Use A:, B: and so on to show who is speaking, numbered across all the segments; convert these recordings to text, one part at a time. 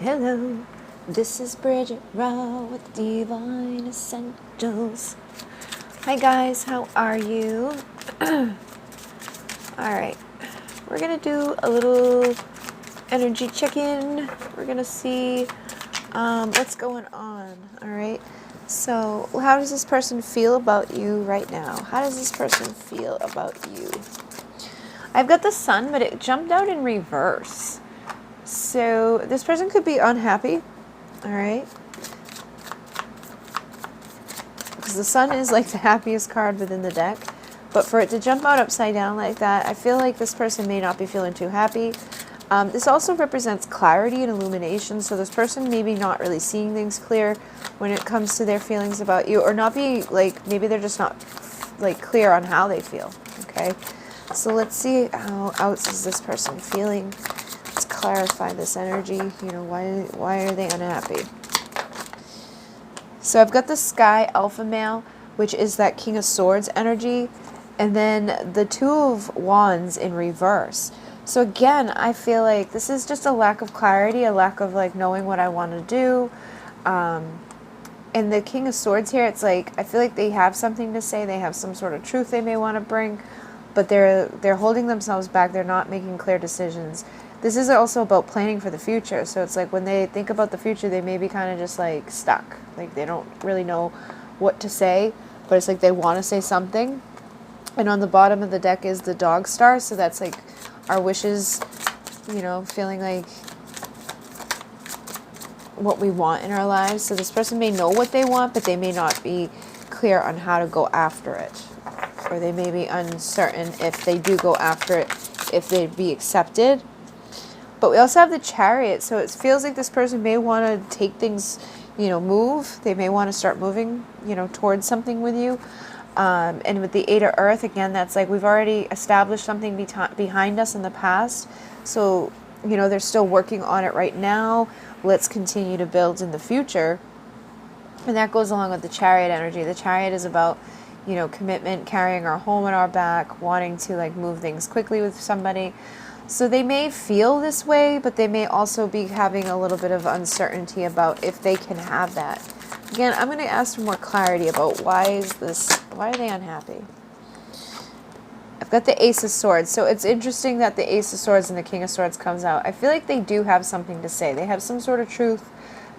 A: Hello, this is Bridget Raw with Divine Essentials. Hi guys, how are you? Alright, we're gonna do a little energy check-in. We're gonna see what's going on. Alright, so how does this person feel about you right now? How does this person feel about you? I've got the sun, but it jumped out in reverse. So this person could be unhappy, all right? Because the sun is like the happiest card within the deck. But for it to jump out upside down like that, I feel like this person may not be feeling too happy. This also represents clarity and illumination. So this person may be not really seeing things clear when it comes to their feelings about you, or not be like, maybe they're just not like clear on how they feel, okay? So let's see how else is this person feeling. Let's clarify this energy. You know, why are they unhappy? So I've got the Sky Alpha Male, which is that King of Swords energy, and then the Two of Wands in reverse. So again, I feel like this is just a lack of clarity, a lack of like knowing what I want to do. And the King of Swords here, it's like I feel like they have something to say. They have some sort of truth they may want to bring, but they're holding themselves back. They're not making clear decisions. This is also about planning for the future. So it's like when they think about the future, they may be kind of just like stuck. Like they don't really know what to say, but it's like they want to say something. And on the bottom of the deck is the dog star. So that's like our wishes, you know, feeling like what we want in our lives. So this person may know what they want, but they may not be clear on how to go after it. Or they may be uncertain if they do go after it, if they'd be accepted. But we also have the Chariot, so it feels like this person may want to take things, you know, move. They may want to start moving, you know, towards something with you. And with the Eight of Earth, again, that's like we've already established something behind us in the past. So, you know, they're still working on it right now. Let's continue to build in the future. And that goes along with the Chariot energy. The Chariot is about, you know, commitment, carrying our home on our back, wanting to like move things quickly with somebody. So they may feel this way, but they may also be having a little bit of uncertainty about if they can have that. Again, I'm going to ask for more clarity about why are they unhappy? I've got the Ace of Swords. So it's interesting that the Ace of Swords and the King of Swords comes out. I feel like they do have something to say. They have some sort of truth,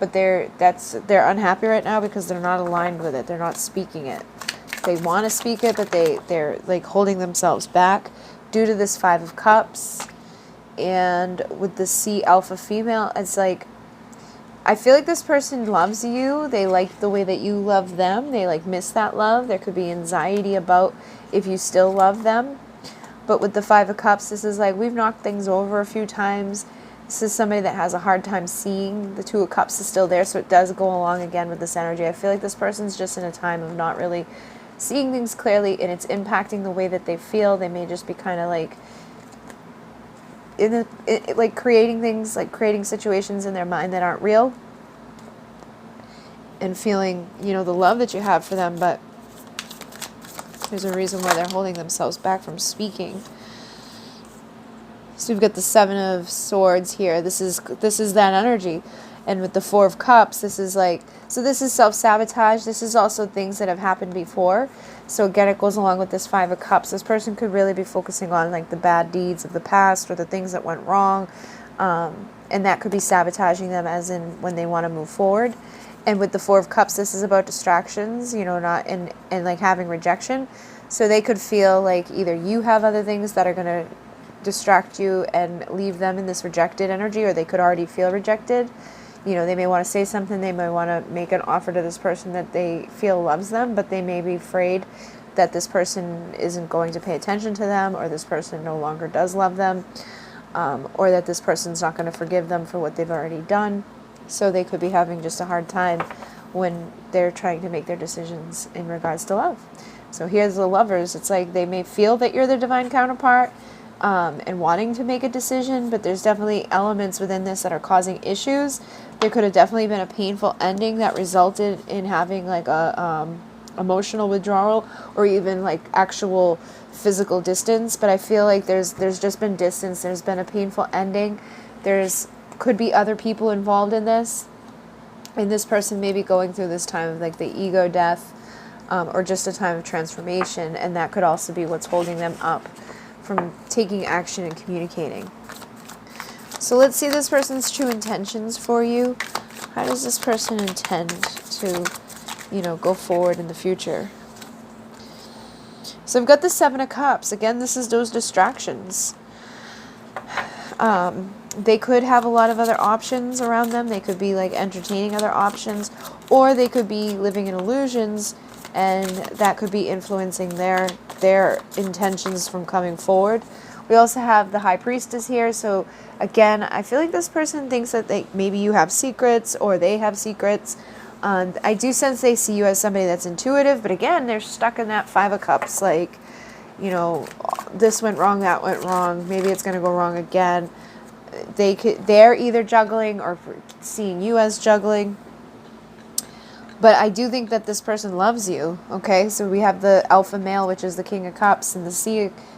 A: but they're unhappy right now because they're not aligned with it. They're not speaking it. They want to speak it, but they're like holding themselves back due to this Five of Cups. And with the Sea Alpha Female, it's like I feel like this person loves you. They like the way that you love them. They like miss that love. There could be anxiety about if you still love them. But with the Five of Cups, this is like we've knocked things over a few times. This is somebody that has a hard time seeing. The Two of Cups is still there, so it does go along again with this energy. I feel like this person's just in a time of not really seeing things clearly, and it's impacting the way that they feel. They may just be kind of like like creating things, like creating situations in their mind that aren't real, and feeling, you know, the love that you have for them, but there's a reason why they're holding themselves back from speaking. So we've got the Seven of Swords here. This is that energy. And with the Four of Cups, this is like, so this is self-sabotage. This is also things that have happened before. So again, it goes along with this Five of Cups. This person could really be focusing on like the bad deeds of the past or the things that went wrong. And that could be sabotaging them as in when they want to move forward. And with the Four of Cups, this is about distractions, you know, not and like having rejection. So they could feel like either you have other things that are going to distract you and leave them in this rejected energy, or they could already feel rejected. You know, they may want to say something, they may want to make an offer to this person that they feel loves them, but they may be afraid that this person isn't going to pay attention to them, or this person no longer does love them, or that this person's not going to forgive them for what they've already done. So they could be having just a hard time when they're trying to make their decisions in regards to love. So here's the Lovers. It's like they may feel that you're their divine counterpart, and wanting to make a decision, but there's definitely elements within this that are causing issues. There could have definitely been a painful ending that resulted in having like a emotional withdrawal, or even like actual physical distance. But I feel like there's just been distance. There's been a painful ending. There's could be other people involved in this. And this person may be going through this time of like the ego death, or just a time of transformation. And that could also be what's holding them up from taking action and communicating. So let's see this person's true intentions for you. How does this person intend to, go forward in the future? So I've got the Seven of Cups. Again, this is those distractions. They could have a lot of other options around them. They could be like entertaining other options, or they could be living in illusions, and that could be influencing their intentions from coming forward. We also have the High Priestess here. So again, I feel like this person thinks that maybe you have secrets or they have secrets. I do sense they see you as somebody that's intuitive, but again, they're stuck in that Five of Cups. Like, this went wrong, that went wrong. Maybe it's going to go wrong again. They're either juggling or seeing you as juggling. But I do think that this person loves you, okay? So we have the alpha male, which is the King of Cups, and the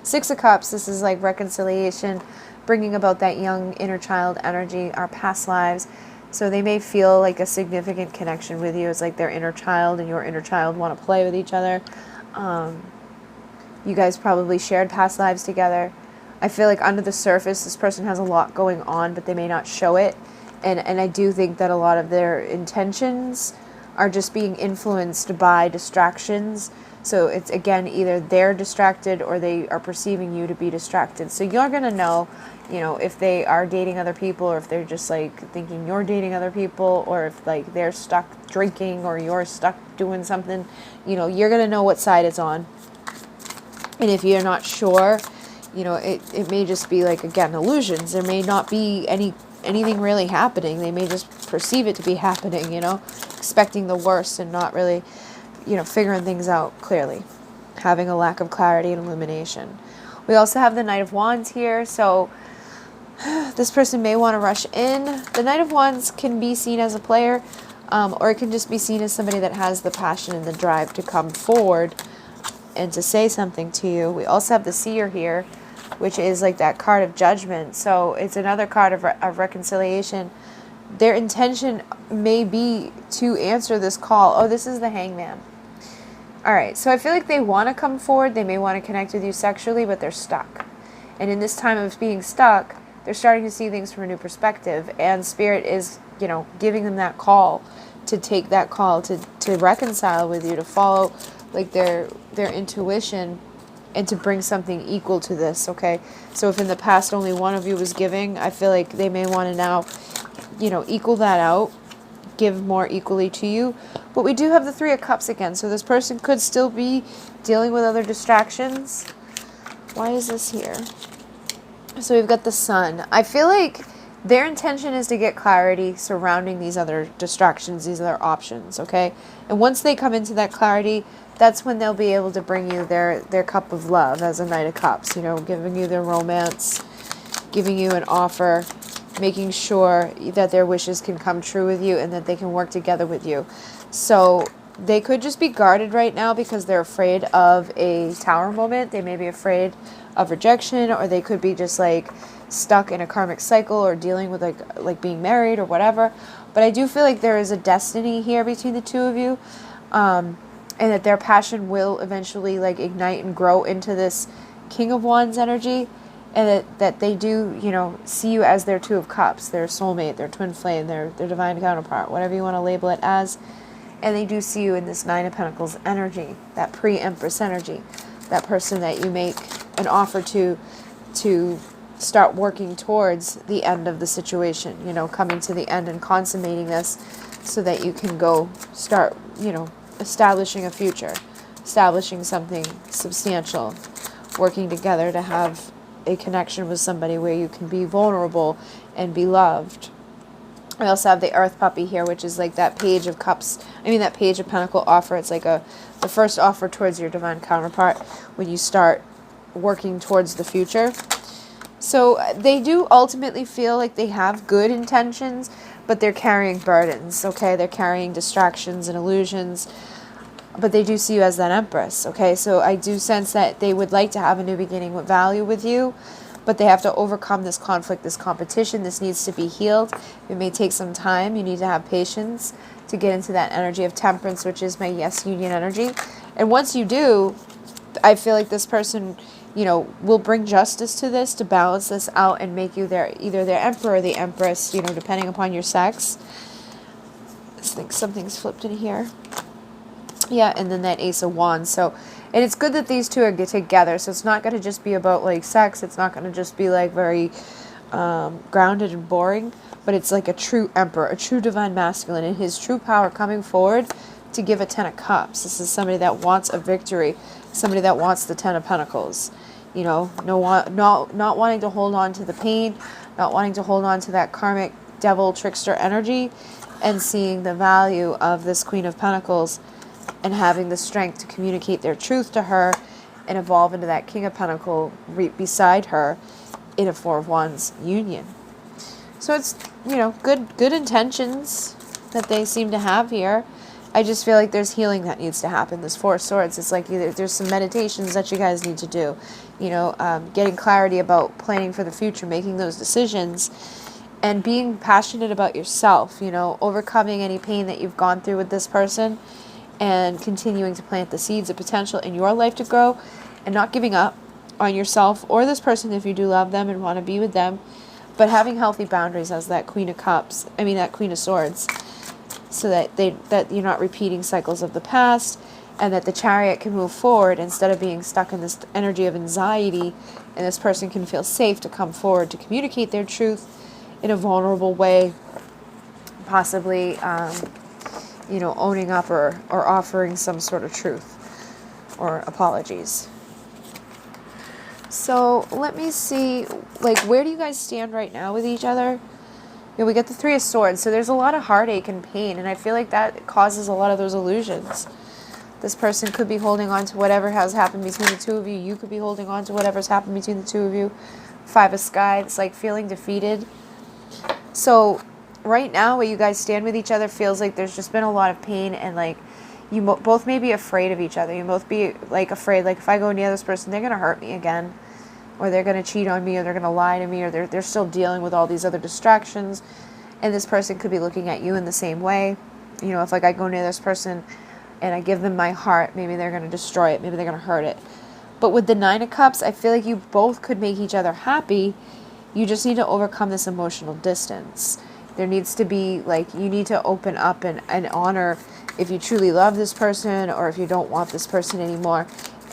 A: Six of Cups. This is like reconciliation, bringing about that young inner child energy, our past lives. So they may feel like a significant connection with you. It's like their inner child and your inner child want to play with each other. You guys probably shared past lives together. I feel like under the surface, this person has a lot going on, but they may not show it. And I do think that a lot of their intentions are just being influenced by distractions. So it's, again, either they're distracted or they are perceiving you to be distracted. So you're going to know, if they are dating other people, or if they're just like thinking you're dating other people, or if like they're stuck drinking or you're stuck doing something, you're going to know what side it's on. And if you're not sure, it may just be like, again, illusions. There may not be anything really happening. They may just perceive it to be happening, expecting the worst and not really, figuring things out clearly, having a lack of clarity and illumination. We also have the Knight of Wands here. So this person may want to rush in. The Knight of Wands can be seen as a player, or it can just be seen as somebody that has the passion and the drive to come forward and to say something to you. We also have the Seer here, which is like that card of judgment. So it's another card of reconciliation. Their intention may be to answer this call. Oh, this is the Hangman. All right, so I feel like they want to come forward. They may want to connect with you sexually, but they're stuck. And in this time of being stuck, they're starting to see things from a new perspective. And Spirit is, giving them that call, to take that call, to reconcile with you, to follow like their intuition, and to bring something equal to this, okay? So if in the past only one of you was giving, I feel like they may want to now, equal that out, give more equally to you. But we do have the Three of Cups again, so this person could still be dealing with other distractions. Why is this here? So we've got the Sun. I feel like their intention is to get clarity surrounding these other distractions, these other options, okay? And once they come into that clarity, that's when they'll be able to bring you their cup of love as a Knight of Cups, giving you their romance, giving you an offer, making sure that their wishes can come true with you and that they can work together with you. So they could just be guarded right now because they're afraid of a Tower moment. They may be afraid of rejection, or they could be just like stuck in a karmic cycle, or dealing with like being married or whatever. But I do feel like there is a destiny here between the two of you. And that their passion will eventually like ignite and grow into this King of Wands energy, and that they do, see you as their Two of Cups, their soulmate, their twin flame, their divine counterpart, whatever you want to label it as. And they do see you in this Nine of Pentacles energy, that pre-Empress energy, that person that you make an offer to start working towards the end of the situation, coming to the end and consummating this so that you can go start, establishing a future, establishing something substantial, working together to have a connection with somebody where you can be vulnerable and be loved. I also have the Earth Puppy here, which is like that Page of Cups. That Page of Pentacle offer. It's like the first offer towards your divine counterpart when you start working towards the future. So they do ultimately feel like they have good intentions, but they're carrying burdens, okay? They're carrying distractions and illusions, but they do see you as that Empress, okay? So I do sense that they would like to have a new beginning with value with you, but they have to overcome this conflict, this competition. This needs to be healed. It may take some time. You need to have patience to get into that energy of temperance, which is my yes union energy. And once you do, I feel like this person, you know, will bring justice to this, to balance this out and make you either their emperor or the empress, you know, depending upon your sex. I think something's flipped in here. Yeah, and then that Ace of Wands. So, and it's good that these two are get together. So it's not going to just be about like sex. It's not going to just be like very grounded and boring. But it's like a true emperor, a true divine masculine, and his true power coming forward to give a 10 of Cups. This is somebody that wants a victory, somebody that wants the 10 of Pentacles. You know, not wanting to hold on to the pain, not wanting to hold on to that karmic devil trickster energy, and seeing the value of this Queen of Pentacles and having the strength to communicate their truth to her and evolve into that King of Pentacles beside her in a Four of Wands union. So it's, you know, good intentions that they seem to have here. I just feel like there's healing that needs to happen. This Four of Swords, it's like there's some meditations that you guys need to do. You know, getting clarity about planning for the future, making those decisions, and being passionate about yourself, you know, overcoming any pain that you've gone through with this person and continuing to plant the seeds of potential in your life to grow and not giving up on yourself or this person if you do love them and want to be with them, but having healthy boundaries as that Queen of Cups, that Queen of Swords, so that you're not repeating cycles of the past, and that the Chariot can move forward instead of being stuck in this energy of anxiety, and this person can feel safe to come forward to communicate their truth in a vulnerable way, possibly, you know, owning up or offering some sort of truth or apologies. So let me see, like, where do you guys stand right now with each other? You know, we get the Three of Swords, so there's a lot of heartache and pain, and I feel like that causes a lot of those illusions. This person could be holding on to whatever has happened between the two of you. You could be holding on to whatever's happened between the two of you. Five of Sky, it's like feeling defeated. So right now, where you guys stand with each other feels like there's just been a lot of pain, and like you both may be afraid of each other. You both be like afraid, like if I go near this person, they're going to hurt me again, or they're going to cheat on me, or they're going to lie to me, or they're still dealing with all these other distractions. And this person could be looking at you in the same way. You know, if like I go near this person and I give them my heart, maybe they're going to destroy it, maybe they're going to hurt it. But with the Nine of Cups, I feel like you both could make each other happy. You just need to overcome this emotional distance. There needs to be, like, you need to open up and honor if you truly love this person or if you don't want this person anymore.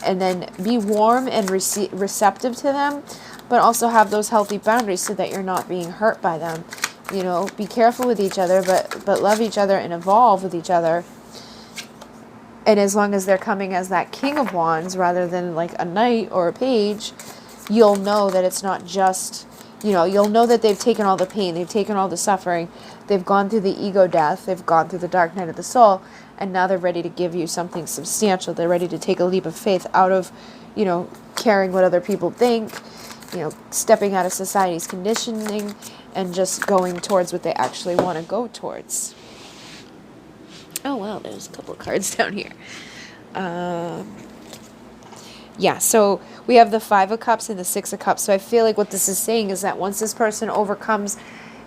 A: And then be warm and receptive to them, but also have those healthy boundaries so that you're not being hurt by them. You know, be careful with each other, but love each other and evolve with each other. And as long as they're coming as that King of Wands rather than like a Knight or a Page, you'll know that it's not just, you know, you'll know that they've taken all the pain, they've taken all the suffering, they've gone through the ego death, they've gone through the dark night of the soul, and now they're ready to give you something substantial. They're ready to take a leap of faith out of, you know, caring what other people think, you know, stepping out of society's conditioning and just going towards what they actually want to go towards. Oh, wow, there's a couple of cards down here. Yeah, so we have the Five of Cups and the Six of Cups. So I feel like what this is saying is that once this person overcomes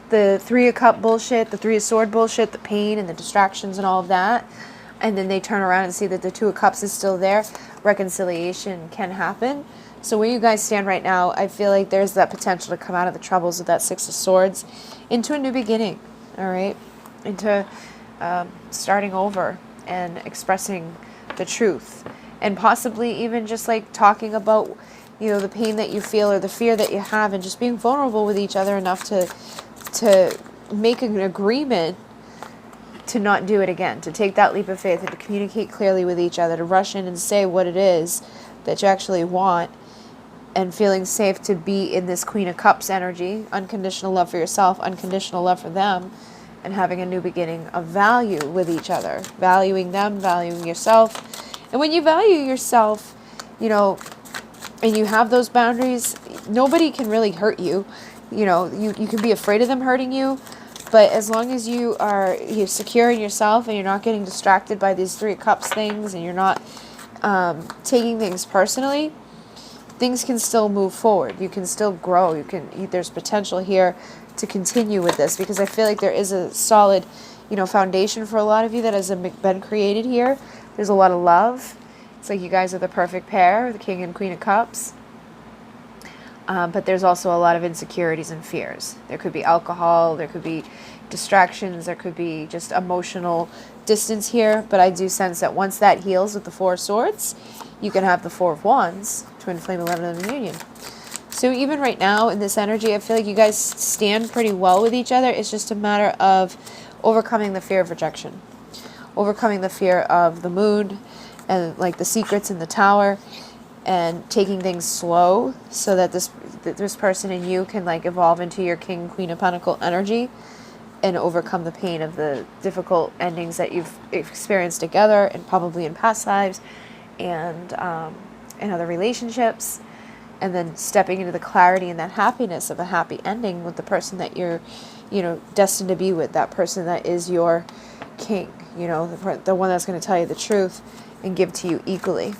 A: the Three of Cup bullshit, the Three of Sword bullshit, the pain and the distractions and all of that, and then they turn around and see that the Two of Cups is still there, reconciliation can happen. So where you guys stand right now, I feel like there's that potential to come out of the troubles of that Six of Swords into a new beginning, all right? Into starting over and expressing the truth. And possibly even just like talking about, you know, the pain that you feel or the fear that you have, and just being vulnerable with each other enough to make an agreement to not do it again, to take that leap of faith and to communicate clearly with each other, to rush in and say what it is that you actually want, and feeling safe to be in this Queen of Cups energy, unconditional love for yourself, unconditional love for them, and having a new beginning of value with each other, valuing them, valuing yourself. And when you value yourself, you know, and you have those boundaries, nobody can really hurt you. You know, you can be afraid of them hurting you, but as long as you're secure in yourself and you're not getting distracted by these Three of Cups things, and you're not taking things personally, things can still move forward. You can still grow. There's potential here to continue with this, because I feel like there is a solid, foundation for a lot of you that has been created here. There's a lot of love. It's like you guys are the perfect pair, the King and Queen of Cups. But there's also a lot of insecurities and fears. There could be alcohol, there could be distractions, there could be just emotional distance here. But I do sense that once that heals with the Four of Swords, you can have the Four of Wands, Twin Flame 11 union. So even right now in this energy, I feel like you guys stand pretty well with each other. It's just a matter of overcoming the fear of rejection, overcoming the fear of the moon and like the secrets in the tower, and taking things slow so that this person and you can like evolve into your King, Queen of Pentacle energy and overcome the pain of the difficult endings that you've experienced together and probably in past lives and in other relationships, and then stepping into the clarity and that happiness of a happy ending with the person that you're, destined to be with, that person that is your king, the one that's going to tell you the truth and give to you equally.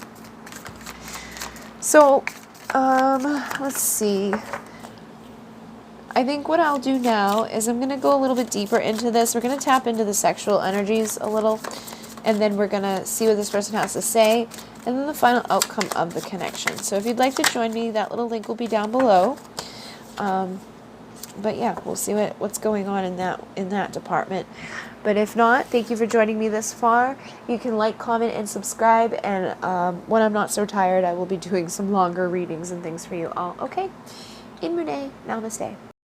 A: So, let's see. I think what I'll do now is I'm going to go a little bit deeper into this. We're going to tap into the sexual energies a little, and then we're going to see what this person has to say, and then the final outcome of the connection. So if you'd like to join me, that little link will be down below. But yeah, we'll see what's going on in that department. But if not, thank you for joining me this far. You can like, comment, and subscribe. And when I'm not so tired, I will be doing some longer readings and things for you all. Okay? In Mune, namaste.